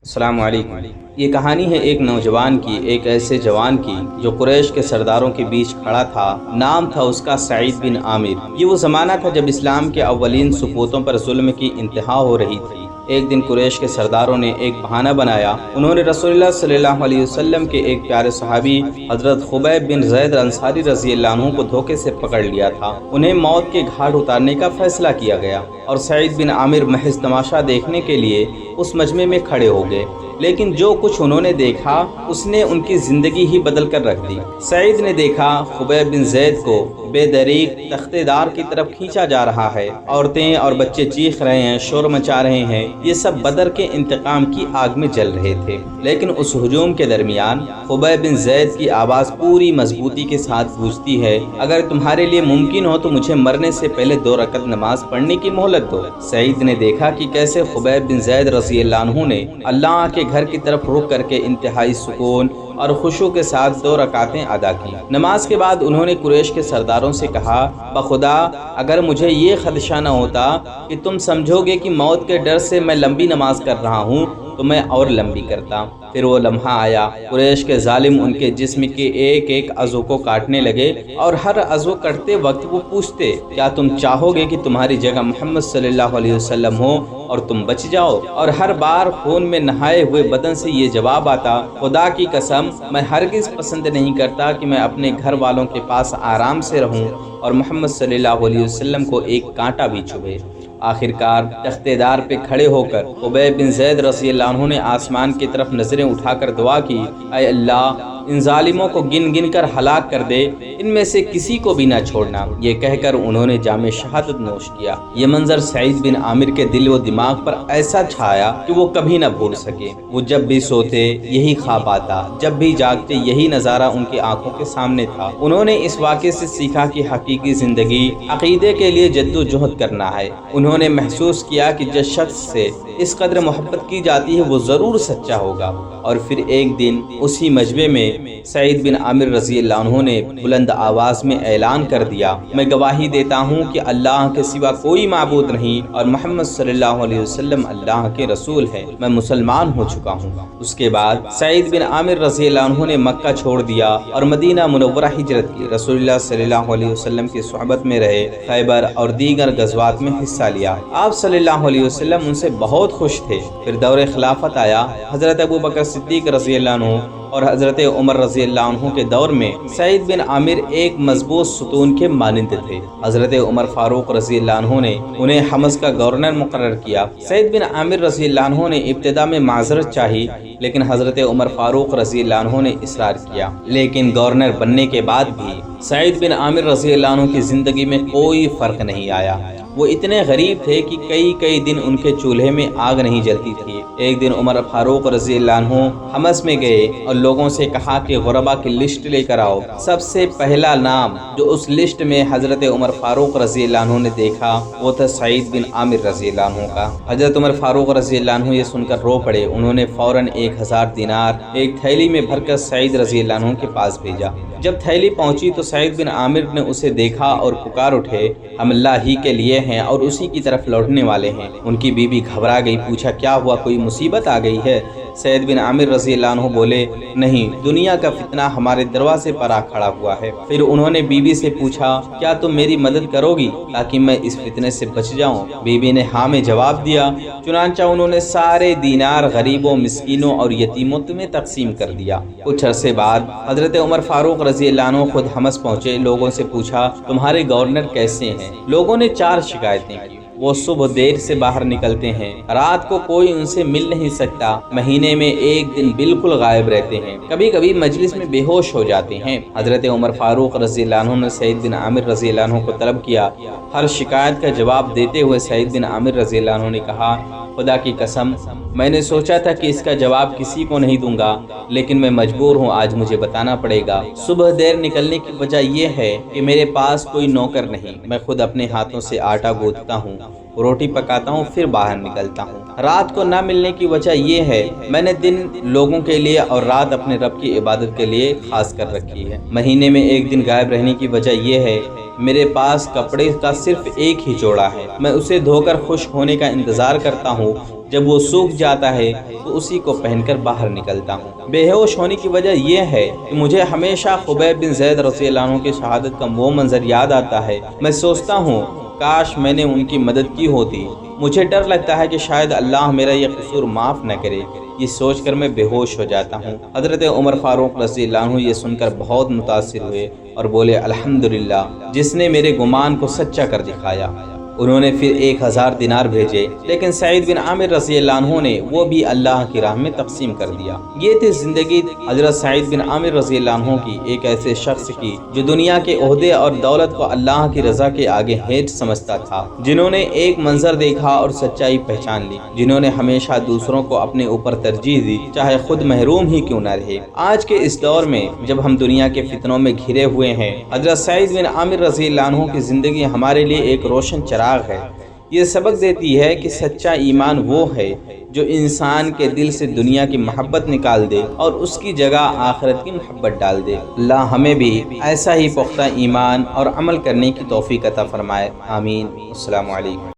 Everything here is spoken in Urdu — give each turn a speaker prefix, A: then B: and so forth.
A: السلام علیکم۔ یہ کہانی ہے ایک نوجوان کی، ایک ایسے جوان کی جو قریش کے سرداروں کے بیچ کھڑا تھا۔ نام تھا اس کا سعید بن عامر۔ یہ وہ زمانہ تھا جب اسلام کے اولین سپوتوں پر ظلم کی انتہا ہو رہی تھی۔ ایک دن قریش کے سرداروں نے ایک بہانہ بنایا۔ انہوں نے رسول اللہ صلی اللہ علیہ وسلم کے ایک پیارے صحابی حضرت خبیب بن زید انصاری رضی اللہ عنہ کو دھوکے سے پکڑ لیا تھا۔ انہیں موت کے گھاٹ اتارنے کا فیصلہ کیا گیا اور سعید بن عامر محض تماشا دیکھنے کے لیے اس مجمع میں کھڑے ہو گئے، لیکن جو کچھ انہوں نے دیکھا اس نے ان کی زندگی ہی بدل کر رکھ دی۔ سعید نے دیکھا خبیب بن زید کو بے دریغ تختے دار کی طرف کھینچا جا رہا ہے۔ عورتیں اور بچے چیخ رہے ہیں، شور مچا رہے ہیں۔ یہ سب بدر کے انتقام کی آگ میں جل رہے تھے، لیکن اس ہجوم کے درمیان خبیب بن زید کی آواز پوری مضبوطی کے ساتھ گونجتی ہے، اگر تمہارے لیے ممکن ہو تو مجھے مرنے سے پہلے 2 رکعت نماز پڑھنے کی مہلت دو۔ سعید نے دیکھا کہ کیسے خبیب بن زید رضی اللہ عنہ نے اللہ کے گھر کی طرف رخ کر کے انتہائی سکون اور خشوع کے ساتھ 2 رکعتیں ادا کی۔ نماز کے بعد انہوں نے قریش کے سرداروں سے کہا، بخدا اگر مجھے یہ خدشہ نہ ہوتا کہ تم سمجھو گے کہ موت کے ڈر سے میں لمبی نماز کر رہا ہوں تو میں اور لمبی کرتا۔ پھر وہ لمحہ آیا، قریش کے ظالم ان کے جسم کے ایک ایک عضو کو کاٹنے لگے اور ہر عضو کٹتے وقت وہ پوچھتے، کیا تم چاہو گے کہ تمہاری جگہ محمد صلی اللہ علیہ وسلم ہو اور تم بچ جاؤ؟ اور ہر بار خون میں نہائے ہوئے بدن سے یہ جواب آتا، خدا کی قسم میں ہرگز پسند نہیں کرتا کہ میں اپنے گھر والوں کے پاس آرام سے رہوں اور محمد صلی اللہ علیہ وسلم کو ایک کانٹا بھی چبھے۔ آخر کار تختے دار پہ کھڑے ہو کر خبیب بن زید رضی اللہ عنہ نے آسمان کی طرف نظریں اٹھا کر دعا کی، اے اللہ ان ظالموں کو گن گن کر ہلاک کر دے، ان میں سے کسی کو بھی نہ چھوڑنا۔ یہ کہہ کر انہوں نے جام شہادت نوش کیا۔ یہ منظر سعید بن عامر کے دل و دماغ پر ایسا چھایا کہ وہ کبھی نہ بھول سکے۔ وہ جب بھی سوتے یہی خواب آتا، جب بھی جاگتے یہی نظارہ ان کی آنکھوں کے سامنے تھا۔ انہوں نے اس واقعے سے سیکھا کہ حقیقی زندگی عقیدے کے لیے جد و جہد کرنا ہے۔ انہوں نے محسوس کیا کہ جس شخص سے اس قدر محبت کی جاتی ہے وہ ضرور سچا ہوگا۔ اور پھر ایک دن اسی مجمع میں سعید بن عامر رضی اللہ عنہ نے بلند آواز میں اعلان کر دیا، میں گواہی دیتا ہوں کہ اللہ کے سوا کوئی معبود نہیں اور محمد صلی اللہ علیہ وسلم اللہ کے رسول ہے، میں مسلمان ہو چکا ہوں۔ اس کے بعد سعید بن عامر رضی اللہ عنہ نے مکہ چھوڑ دیا اور مدینہ منورہ ہجرت کی۔ رسول اللہ صلی اللہ علیہ وسلم کی صحبت میں رہے، خیبر اور دیگر غزوات میں حصہ لیا۔ آپ صلی اللہ علیہ وسلم ان سے بہت خوش تھے۔ پھر دور خلافت آیا۔ حضرت ابو بکر صدیق رضی اللہ عنہ اور حضرت عمر رضی اللہ عنہ کے دور میں سعید بن عامر ایک مضبوط ستون کے مانند تھے۔ حضرت عمر فاروق رضی اللہ عنہ نے انہیں حمص کا گورنر مقرر کیا۔ سعید بن عامر رضی اللہ عنہ نے ابتدا میں معذرت چاہی، لیکن حضرت عمر فاروق رضی اللہ عنہ نے اصرار کیا۔ لیکن گورنر بننے کے بعد بھی سعید بن عامر رضی اللہ عنہ کی زندگی میں کوئی فرق نہیں آیا۔ وہ اتنے غریب تھے کہ کئی دن ان کے چولہے میں آگ نہیں جلتی تھی۔ ایک دن عمر فاروق رضی اللہ عنہ حمص میں گئے اور لوگوں سے کہا کہ غربا کی لسٹ لے کر آؤ۔ سب سے پہلا نام جو اس لسٹ میں حضرت عمر فاروق رضی اللہ عنہ نے دیکھا وہ تھا سعید بن عامر رضی اللہ عنہ کا۔ حضرت عمر فاروق رضی اللہ عنہ یہ سن کر رو پڑے۔ انہوں نے فوراً 1000 دینار ایک تھیلی میں بھر کر سعید رضی اللہ عنہ کے پاس بھیجا۔ جب تھیلی پہنچی تو سعید بن عامر نے اسے دیکھا اور پکار اٹھے، ہم اللہ ہی کے لیے ہیں اور اسی کی طرف لوٹنے والے ہیں۔ ان کی بیوی گھبرا گئی، پوچھا کیا ہوا، کوئی مصیبت آ گئی ہے؟ سعید بن عامر رضی اللہ عنہ بولے، نہیں، دنیا کا فتنہ ہمارے دروازے پر آ کھڑا ہوا ہے۔ پھر انہوں نے بیوی سے پوچھا، کیا تم میری مدد کرو گی تاکہ میں اس فتنے سے بچ جاؤں؟ بیوی نے ہاں میں جواب دیا۔ چنانچہ انہوں نے سارے دینار غریبوں، مسکینوں اور یتیموں میں تقسیم کر دیا۔ کچھ عرصے بعد حضرت عمر فاروق رضی اللہ عنہ خود حمص پہنچے۔ لوگوں سے پوچھا، تمہارے گورنر کیسے ہیں؟ لوگوں نے 4 شکایتیں کی۔ وہ صبح دیر سے باہر نکلتے ہیں، رات کو کوئی ان سے مل نہیں سکتا، مہینے میں 1 دن بالکل غائب رہتے ہیں، کبھی کبھی مجلس میں بے ہوش ہو جاتے ہیں۔ حضرت عمر فاروق رضی اللہ عنہ نے سعید بن عامر رضی اللہ عنہ کو طلب کیا۔ ہر شکایت کا جواب دیتے ہوئے سعید بن عامر رضی اللہ عنہ نے کہا، خدا کی قسم میں نے سوچا تھا کہ اس کا جواب کسی کو نہیں دوں گا، لیکن میں مجبور ہوں، آج مجھے بتانا پڑے گا۔ صبح دیر نکلنے کی وجہ یہ ہے کہ میرے پاس کوئی نوکر نہیں، میں خود اپنے ہاتھوں سے آٹا گوندھتا ہوں، روٹی پکاتا ہوں، پھر باہر نکلتا ہوں۔ رات کو نہ ملنے کی وجہ یہ ہے میں نے دن لوگوں کے لیے اور رات اپنے رب کی عبادت کے لیے خاص کر رکھی ہے۔ مہینے میں 1 دن غائب رہنے کی وجہ یہ ہے میرے پاس کپڑے کا صرف ایک ہی جوڑا ہے، میں اسے دھو کر خشک ہونے کا انتظار کرتا ہوں، جب وہ سوکھ جاتا ہے تو اسی کو پہن کر باہر نکلتا ہوں۔ بے ہوش ہونے کی وجہ یہ ہے کہ مجھے ہمیشہ خبیب بن زید رضی اللہ عنہ کی شہادت کا وہ منظر یاد آتا ہے۔ میں سوچتا ہوں کاش میں نے ان کی مدد کی ہوتی۔ مجھے ڈر لگتا ہے کہ شاید اللہ میرا یہ قصور معاف نہ کرے۔ یہ سوچ کر میں بے ہوش ہو جاتا ہوں۔ حضرت عمر فاروق رضی اللہ عنہ یہ سن کر بہت متاثر ہوئے اور بولے الحمدللہ جس نے میرے گمان کو سچا کر دکھایا۔ انہوں نے پھر 1000 دینار بھیجے، لیکن سعید بن عامر رضی اللہ عنہ نے وہ بھی اللہ کی راہ میں تقسیم کر دیا۔ یہ تھی زندگی حضرت سعید بن عامر رضی اللہ عنہ کی، ایک ایسے شخص کی جو دنیا کے عہدے اور دولت کو اللہ کی رضا کے آگے ہیٹ سمجھتا تھا، جنہوں نے ایک منظر دیکھا اور سچائی پہچان لی، جنہوں نے ہمیشہ دوسروں کو اپنے اوپر ترجیح دی چاہے خود محروم ہی کیوں نہ رہے۔ آج کے اس دور میں جب ہم دنیا کے فتنوں میں گھرے ہوئے ہیں، حضرت سعید بن عامر رضی اللہ عنہ کی زندگی ہمارے لیے ایک روشن چراغ ہے۔ یہ سبق دیتی ہے کہ سچا ایمان وہ ہے جو انسان کے دل سے دنیا کی محبت نکال دے اور اس کی جگہ آخرت کی محبت ڈال دے۔ اللہ ہمیں بھی ایسا ہی پختہ ایمان اور عمل کرنے کی توفیق عطا فرمائے، آمین۔ السلام علیکم۔